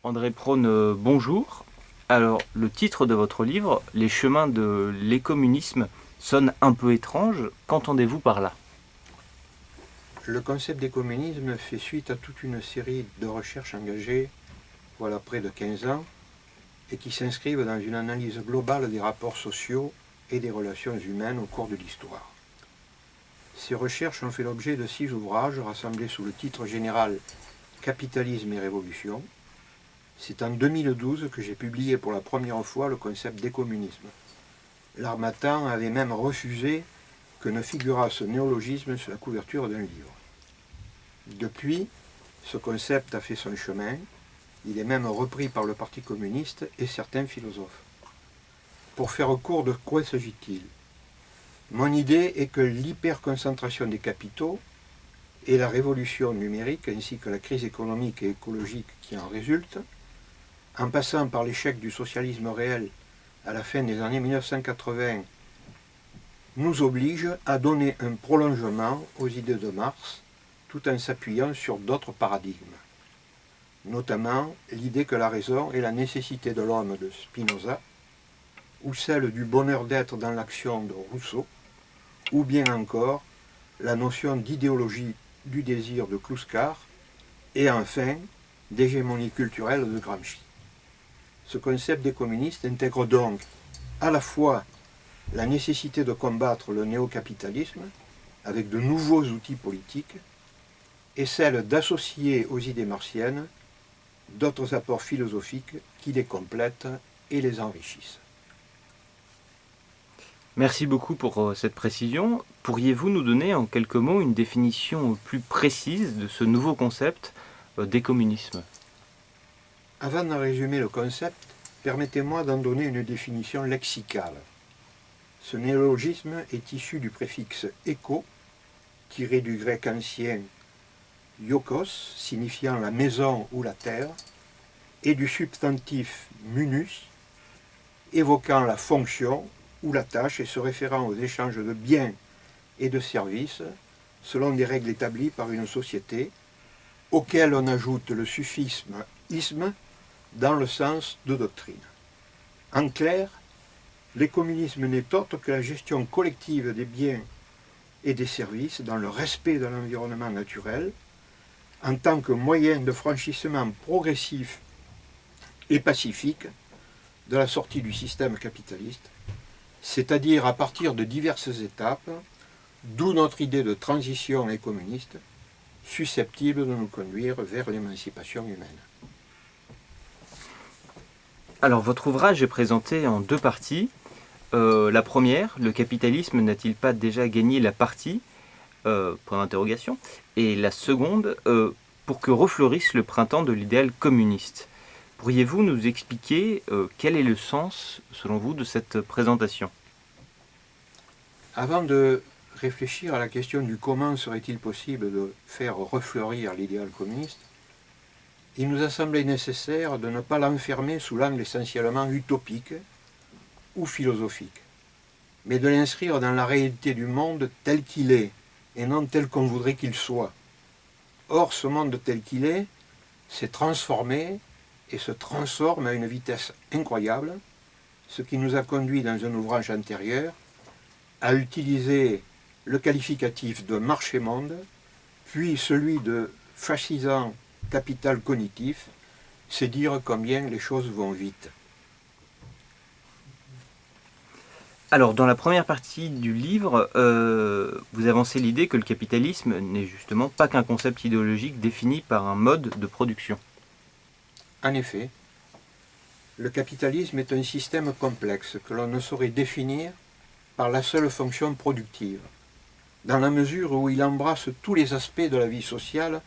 André Praune, bonjour. Alors, le titre de votre livre, Les chemins de l'écommunisme, sonne un peu étrange. Qu'entendez-vous par là? Le concept d'écommunisme fait suite à toute une série de recherches engagées, voilà près de 15 ans, et qui s'inscrivent dans une analyse globale des rapports sociaux et des relations humaines au cours de l'histoire. Ces recherches ont fait l'objet de 6 ouvrages rassemblés sous le titre général Capitalisme et Révolution. C'est en 2012 que j'ai publié pour la première fois le concept d'écommunisme. L'Harmattan avait même refusé que ne figurât ce néologisme sur la couverture d'un livre. Depuis, ce concept a fait son chemin. Il est même repris par le Parti communiste et certains philosophes. Pour faire court, de quoi s'agit-il? Mon idée est que l'hyperconcentration des capitaux et la révolution numérique, ainsi que la crise économique et écologique qui en résulte, en passant par l'échec du socialisme réel à la fin des années 1980, nous oblige à donner un prolongement aux idées de Marx, tout en s'appuyant sur d'autres paradigmes, notamment l'idée que la raison est la nécessité de l'homme de Spinoza, ou celle du bonheur d'être dans l'action de Rousseau, ou bien encore la notion d'idéologie du désir de Kluskar, et enfin d'hégémonie culturelle de Gramsci. Ce concept des communistes intègre donc à la fois la nécessité de combattre le néocapitalisme avec de nouveaux outils politiques et celle d'associer aux idées marxiennes d'autres apports philosophiques qui les complètent et les enrichissent. Merci beaucoup pour cette précision. Pourriez-vous nous donner en quelques mots une définition plus précise de ce nouveau concept d'écommunisme? Avant de résumer le concept, permettez-moi d'en donner une définition lexicale. Ce néologisme est issu du préfixe éco, tiré du grec ancien iokos, signifiant la maison ou la terre, et du substantif munus, évoquant la fonction ou la tâche et se référant aux échanges de biens et de services selon des règles établies par une société, auquel on ajoute le suffixe isme dans le sens de doctrine. En clair, l'écommunisme n'est autre que la gestion collective des biens et des services dans le respect de l'environnement naturel, en tant que moyen de franchissement progressif et pacifique de la sortie du système capitaliste, c'est-à-dire à partir de diverses étapes, d'où notre idée de transition écommuniste, susceptible de nous conduire vers l'émancipation humaine. Alors, votre ouvrage est présenté en deux parties. La première, le capitalisme n'a-t-il pas déjà gagné la partie? Point d'interrogation. Et la seconde, pour que refleurisse le printemps de l'idéal communiste. Pourriez-vous nous expliquer quel est le sens, selon vous, de cette présentation? Avant de réfléchir à la question du comment serait-il possible de faire refleurir l'idéal communiste, il nous a semblé nécessaire de ne pas l'enfermer sous l'angle essentiellement utopique ou philosophique, mais de l'inscrire dans la réalité du monde tel qu'il est, et non tel qu'on voudrait qu'il soit. Or, ce monde tel qu'il est s'est transformé et se transforme à une vitesse incroyable, ce qui nous a conduit dans un ouvrage antérieur à utiliser le qualificatif de marché-monde, puis celui de fascisant capital cognitif, c'est dire combien les choses vont vite. Alors, dans la première partie du livre, vous avancez l'idée que le capitalisme n'est justement pas qu'un concept idéologique défini par un mode de production. En effet, le capitalisme est un système complexe que l'on ne saurait définir par la seule fonction productive, dans la mesure où il embrasse tous les aspects de la vie sociale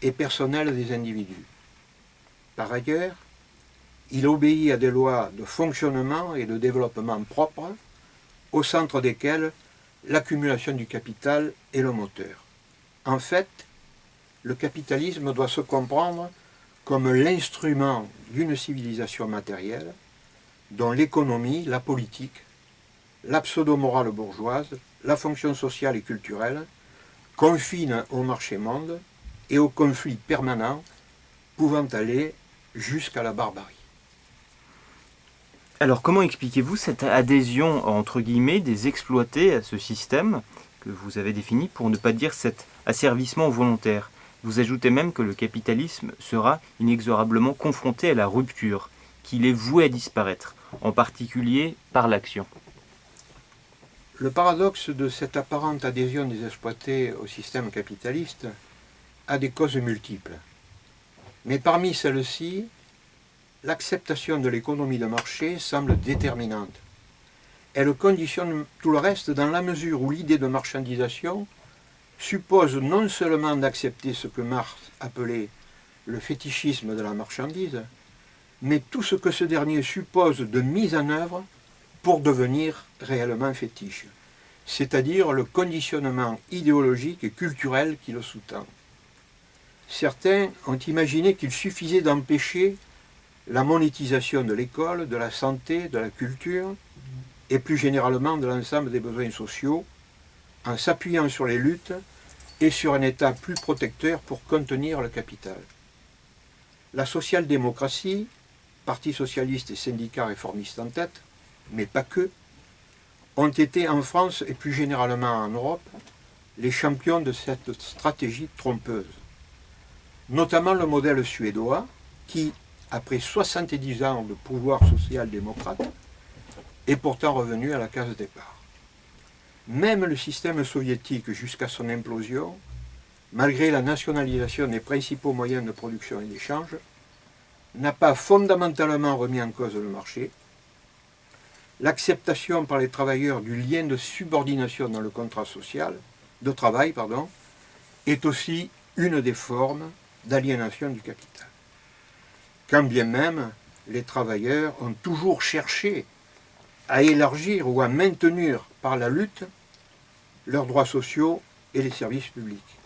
et personnelle des individus. Par ailleurs, il obéit à des lois de fonctionnement et de développement propres, au centre desquelles l'accumulation du capital est le moteur. En fait, le capitalisme doit se comprendre comme l'instrument d'une civilisation matérielle dont l'économie, la politique, la pseudo-morale bourgeoise, la fonction sociale et culturelle confinent au marché-monde et aux conflits permanents pouvant aller jusqu'à la barbarie. Alors comment expliquez-vous cette adhésion, entre guillemets, des exploités à ce système que vous avez défini, pour ne pas dire cet asservissement volontaire? Vous ajoutez même que le capitalisme sera inexorablement confronté à la rupture, qu'il est voué à disparaître, en particulier par l'action. Le paradoxe de cette apparente adhésion des exploités au système capitaliste a des causes multiples. Mais parmi celles-ci, l'acceptation de l'économie de marché semble déterminante. Elle conditionne tout le reste dans la mesure où l'idée de marchandisation suppose non seulement d'accepter ce que Marx appelait le fétichisme de la marchandise, mais tout ce que ce dernier suppose de mise en œuvre pour devenir réellement fétiche, c'est-à-dire le conditionnement idéologique et culturel qui le sous-tend. Certains ont imaginé qu'il suffisait d'empêcher la monétisation de l'école, de la santé, de la culture, et plus généralement de l'ensemble des besoins sociaux, en s'appuyant sur les luttes et sur un État plus protecteur pour contenir le capital. La social-démocratie, Parti socialiste et syndicats réformistes en tête, mais pas que, ont été en France et plus généralement en Europe les champions de cette stratégie trompeuse. Notamment le modèle suédois qui, après 70 ans de pouvoir social-démocrate, est pourtant revenu à la case départ. Même le système soviétique jusqu'à son implosion, malgré la nationalisation des principaux moyens de production et d'échange, n'a pas fondamentalement remis en cause le marché. L'acceptation par les travailleurs du lien de subordination dans le contrat social, de travail, est aussi une des formes d'aliénation du capital. Quand bien même les travailleurs ont toujours cherché à élargir ou à maintenir par la lutte leurs droits sociaux et les services publics.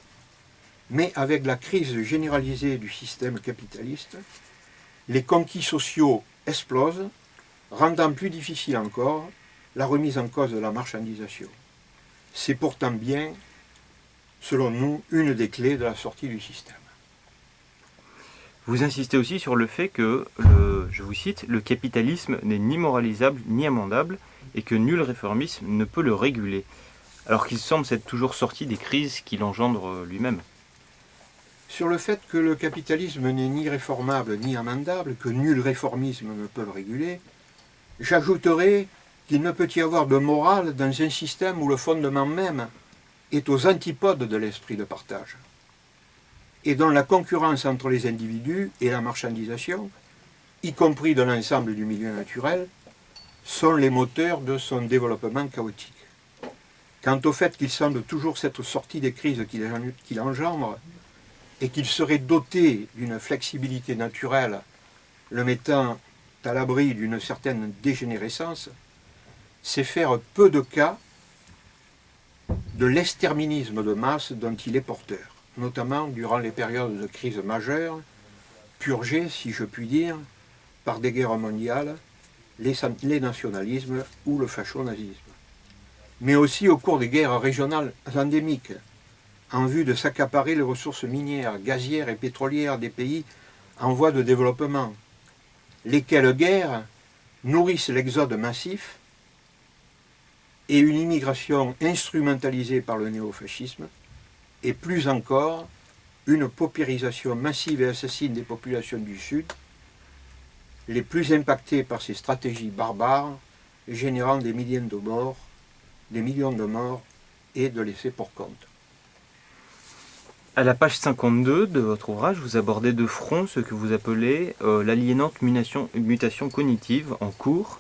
Mais avec la crise généralisée du système capitaliste, les conquis sociaux explosent, rendant plus difficile encore la remise en cause de la marchandisation. C'est pourtant bien, selon nous, une des clés de la sortie du système. Vous insistez aussi sur le fait que, je vous cite, le capitalisme n'est ni moralisable ni amendable et que nul réformisme ne peut le réguler, alors qu'il semble s'être toujours sorti des crises qu'il engendre lui-même. Sur le fait que le capitalisme n'est ni réformable ni amendable, que nul réformisme ne peut le réguler, j'ajouterai qu'il ne peut y avoir de morale dans un système où le fondement même est aux antipodes de l'esprit de partage, et dont la concurrence entre les individus et la marchandisation, y compris de l'ensemble du milieu naturel, sont les moteurs de son développement chaotique. Quant au fait qu'il semble toujours s'être sorti des crises qu'il engendre, et qu'il serait doté d'une flexibilité naturelle, le mettant à l'abri d'une certaine dégénérescence, c'est faire peu de cas de l'exterminisme de masse dont il est porteur, notamment durant les périodes de crise majeure, purgées, si je puis dire, par des guerres mondiales, les nationalismes ou le facho-nazisme, mais aussi au cours des guerres régionales endémiques, en vue de s'accaparer les ressources minières, gazières et pétrolières des pays en voie de développement, lesquelles guerres nourrissent l'exode massif et une immigration instrumentalisée par le néofascisme, et plus encore, une paupérisation massive et assassine des populations du Sud, les plus impactées par ces stratégies barbares, générant des millions de morts et de laissés pour compte. À la page 52 de votre ouvrage, vous abordez de front ce que vous appelez l'aliénante mutation cognitive en cours,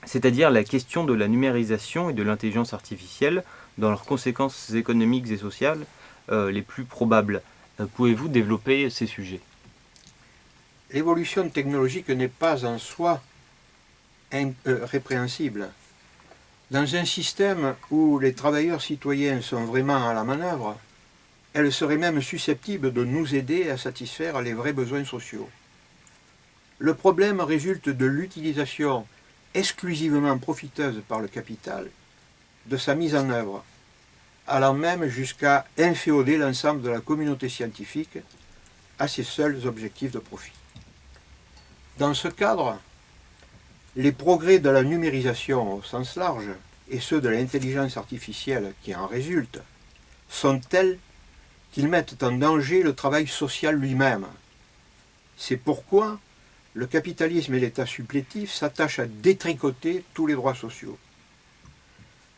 c'est-à-dire la question de la numérisation et de l'intelligence artificielle dans leurs conséquences économiques et sociales les plus probables. Pouvez-vous développer ces sujets ? L'évolution technologique n'est pas en soi répréhensible. Dans un système où les travailleurs citoyens sont vraiment à la manœuvre, elle serait même susceptible de nous aider à satisfaire les vrais besoins sociaux. Le problème résulte de l'utilisation exclusivement profiteuse par le capital de sa mise en œuvre, allant même jusqu'à inféoder l'ensemble de la communauté scientifique à ses seuls objectifs de profit. Dans ce cadre, les progrès de la numérisation au sens large et ceux de l'intelligence artificielle qui en résultent sont tels qu'ils mettent en danger le travail social lui-même. C'est pourquoi le capitalisme et l'État supplétif s'attachent à détricoter tous les droits sociaux.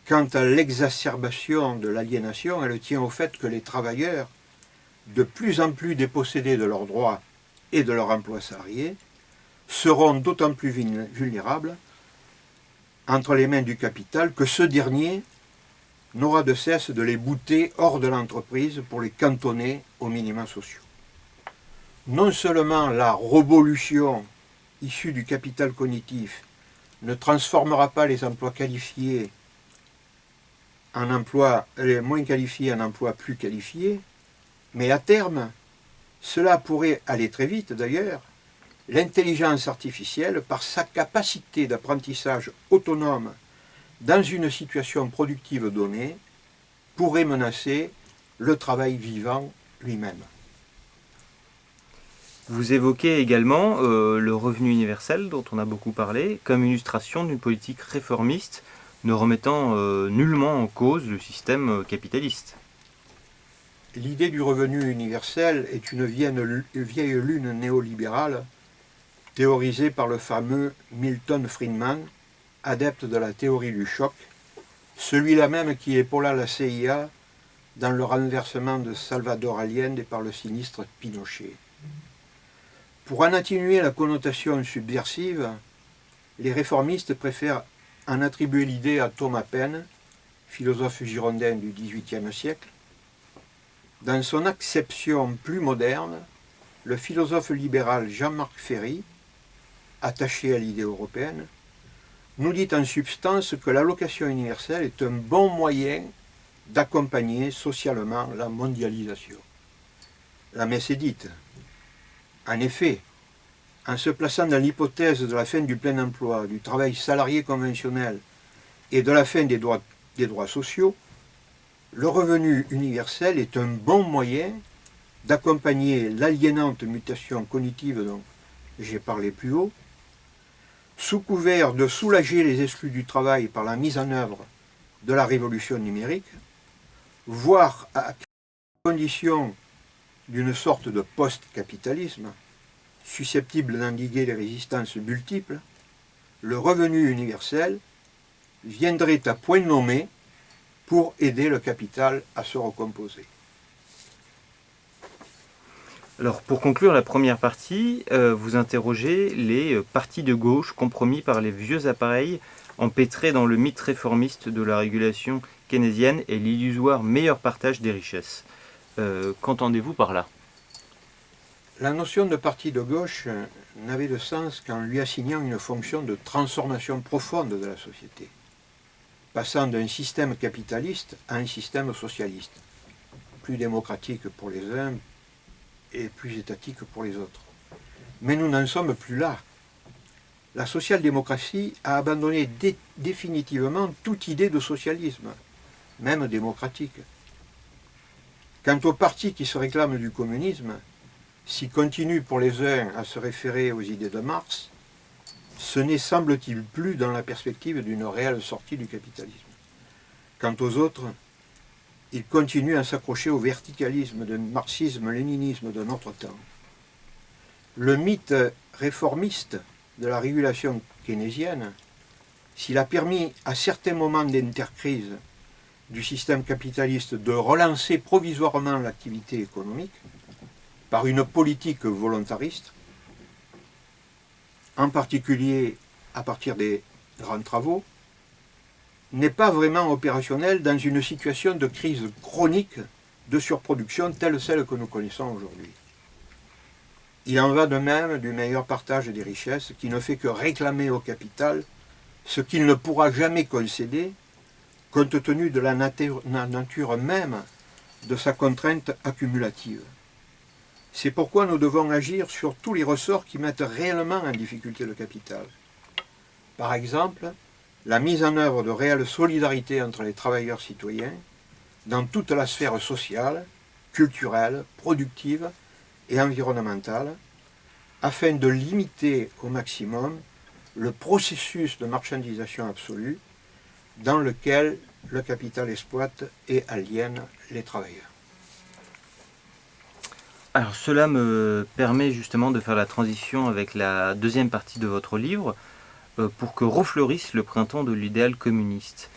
Quant à l'exacerbation de l'aliénation, elle tient au fait que les travailleurs, de plus en plus dépossédés de leurs droits et de leur emploi salarié, seront d'autant plus vulnérables entre les mains du capital que ce dernier n'aura de cesse de les bouter hors de l'entreprise pour les cantonner aux minima sociaux. Non seulement la révolution issue du capital cognitif ne transformera pas les emplois qualifiés en emplois, les moins qualifiés en emplois plus qualifiés, mais à terme, cela pourrait aller très vite d'ailleurs, l'intelligence artificielle, par sa capacité d'apprentissage autonome dans une situation productive donnée, pourrait menacer le travail vivant lui-même. Vous évoquez également le revenu universel dont on a beaucoup parlé comme illustration d'une politique réformiste ne remettant nullement en cause le système capitaliste. L'idée du revenu universel est une vieille lune néolibérale théorisée par le fameux Milton Friedman, adepte de la théorie du choc, celui-là même qui épaula la CIA dans le renversement de Salvador Allende par le sinistre Pinochet. Pour en atténuer la connotation subversive, les réformistes préfèrent en attribuer l'idée à Thomas Paine, philosophe girondin du XVIIIe siècle. Dans son acception plus moderne, le philosophe libéral Jean-Marc Ferry, attaché à l'idée européenne, nous dit en substance que l'allocation universelle est un bon moyen d'accompagner socialement la mondialisation. La messe est dite. En effet, en se plaçant dans l'hypothèse de la fin du plein emploi, du travail salarié conventionnel et de la fin des droits sociaux, le revenu universel est un bon moyen d'accompagner l'aliénante mutation cognitive dont j'ai parlé plus haut, sous couvert de soulager les exclus du travail par la mise en œuvre de la révolution numérique, voire à condition d'une sorte de post-capitalisme, susceptible d'endiguer les résistances multiples, le revenu universel viendrait à point nommé pour aider le capital à se recomposer. Alors pour conclure la première partie, vous interrogez les partis de gauche compromis par les vieux appareils empêtrés dans le mythe réformiste de la régulation keynésienne et l'illusoire meilleur partage des richesses. Qu'entendez-vous par là ? La notion de parti de gauche n'avait de sens qu'en lui assignant une fonction de transformation profonde de la société, passant d'un système capitaliste à un système socialiste, plus démocratique pour les uns et plus étatique pour les autres. Mais nous n'en sommes plus là. La social-démocratie a abandonné définitivement toute idée de socialisme, même démocratique. Quant aux partis qui se réclament du communisme, s'ils continuent pour les uns à se référer aux idées de Marx, ce n'est, semble-t-il, plus dans la perspective d'une réelle sortie du capitalisme. Quant aux autres, ils continuent à s'accrocher au verticalisme du marxisme-léninisme de notre temps. Le mythe réformiste de la régulation keynésienne, s'il a permis à certains moments d'intercrise du système capitaliste de relancer provisoirement l'activité économique par une politique volontariste, en particulier à partir des grands travaux, n'est pas vraiment opérationnel dans une situation de crise chronique de surproduction telle celle que nous connaissons aujourd'hui. Il en va de même du meilleur partage des richesses qui ne fait que réclamer au capital ce qu'il ne pourra jamais concéder compte tenu de la nature même de sa contrainte accumulative. C'est pourquoi nous devons agir sur tous les ressorts qui mettent réellement en difficulté le capital. Par exemple, la mise en œuvre de réelles solidarités entre les travailleurs citoyens dans toute la sphère sociale, culturelle, productive et environnementale, afin de limiter au maximum le processus de marchandisation absolue dans lequel le capital exploite et aliène les travailleurs. Alors cela me permet justement de faire la transition avec la deuxième partie de votre livre, pour que refleurisse le printemps de l'idéal communiste.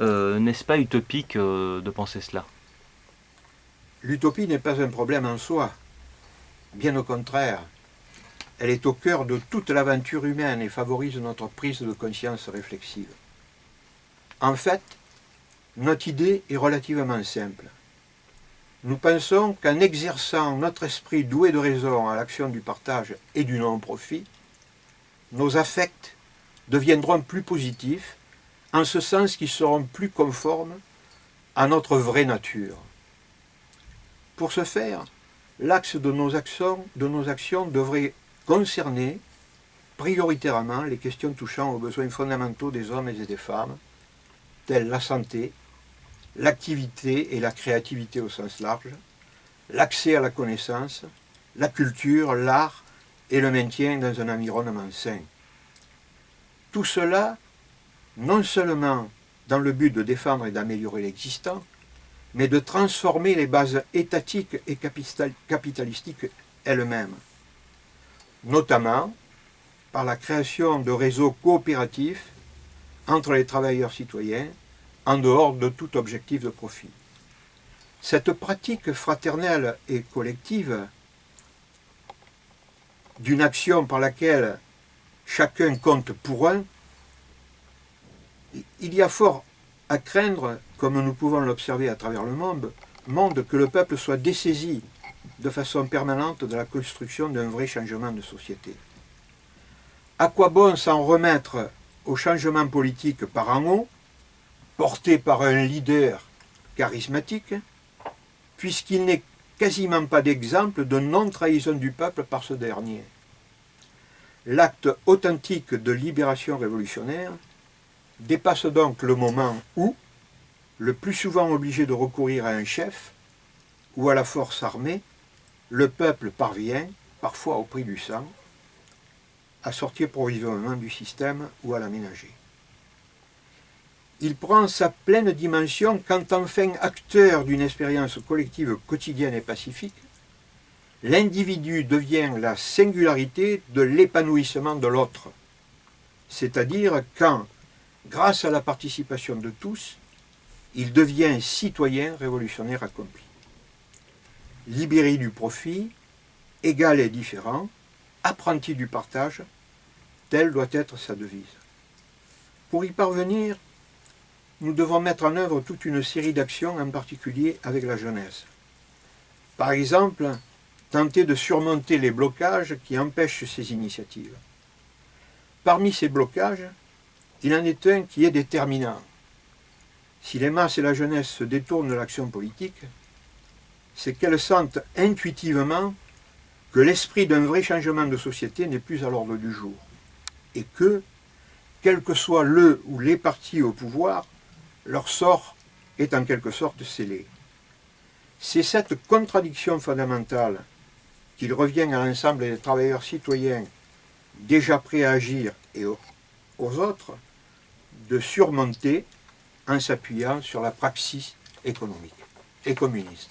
N'est-ce pas utopique de penser cela? L'utopie n'est pas un problème en soi, bien au contraire. Elle est au cœur de toute l'aventure humaine et favorise notre prise de conscience réflexive. En fait, notre idée est relativement simple. Nous pensons qu'en exerçant notre esprit doué de raison à l'action du partage et du non-profit, nos affects deviendront plus positifs, en ce sens qu'ils seront plus conformes à notre vraie nature. Pour ce faire, l'axe de nos actions devrait concerner prioritairement les questions touchant aux besoins fondamentaux des hommes et des femmes, tels la santé, l'activité et la créativité au sens large, l'accès à la connaissance, la culture, l'art et le maintien dans un environnement sain. Tout cela, non seulement dans le but de défendre et d'améliorer l'existant, mais de transformer les bases étatiques et capitalistiques elles-mêmes, notamment par la création de réseaux coopératifs entre les travailleurs citoyens en dehors de tout objectif de profit. Cette pratique fraternelle et collective d'une action par laquelle chacun compte pour un, il y a fort à craindre, comme nous pouvons l'observer à travers le monde, que le peuple soit dessaisi de façon permanente de la construction d'un vrai changement de société. À quoi bon s'en remettre au changement politique par en haut, porté par un leader charismatique, puisqu'il n'est quasiment pas d'exemple de non-trahison du peuple par ce dernier. L'acte authentique de libération révolutionnaire dépasse donc le moment où, le plus souvent obligé de recourir à un chef ou à la force armée, le peuple parvient, parfois au prix du sang, à sortir provisoirement du système ou à l'aménager. Il prend sa pleine dimension quand enfin acteur d'une expérience collective quotidienne et pacifique, l'individu devient la singularité de l'épanouissement de l'autre, c'est-à-dire quand, grâce à la participation de tous, il devient citoyen révolutionnaire accompli. Libéré du profit, égal et différent, apprenti du partage, telle doit être sa devise. Pour y parvenir, nous devons mettre en œuvre toute une série d'actions, en particulier avec la jeunesse. Par exemple, tenter de surmonter les blocages qui empêchent ces initiatives. Parmi ces blocages, il en est un qui est déterminant. Si les masses et la jeunesse se détournent de l'action politique, c'est qu'elles sentent intuitivement que l'esprit d'un vrai changement de société n'est plus à l'ordre du jour, et que, quel que soit le ou les partis au pouvoir, leur sort est en quelque sorte scellé. C'est cette contradiction fondamentale qu'il revient à l'ensemble des travailleurs citoyens déjà prêts à agir et aux autres de surmonter en s'appuyant sur la praxis économique et communiste.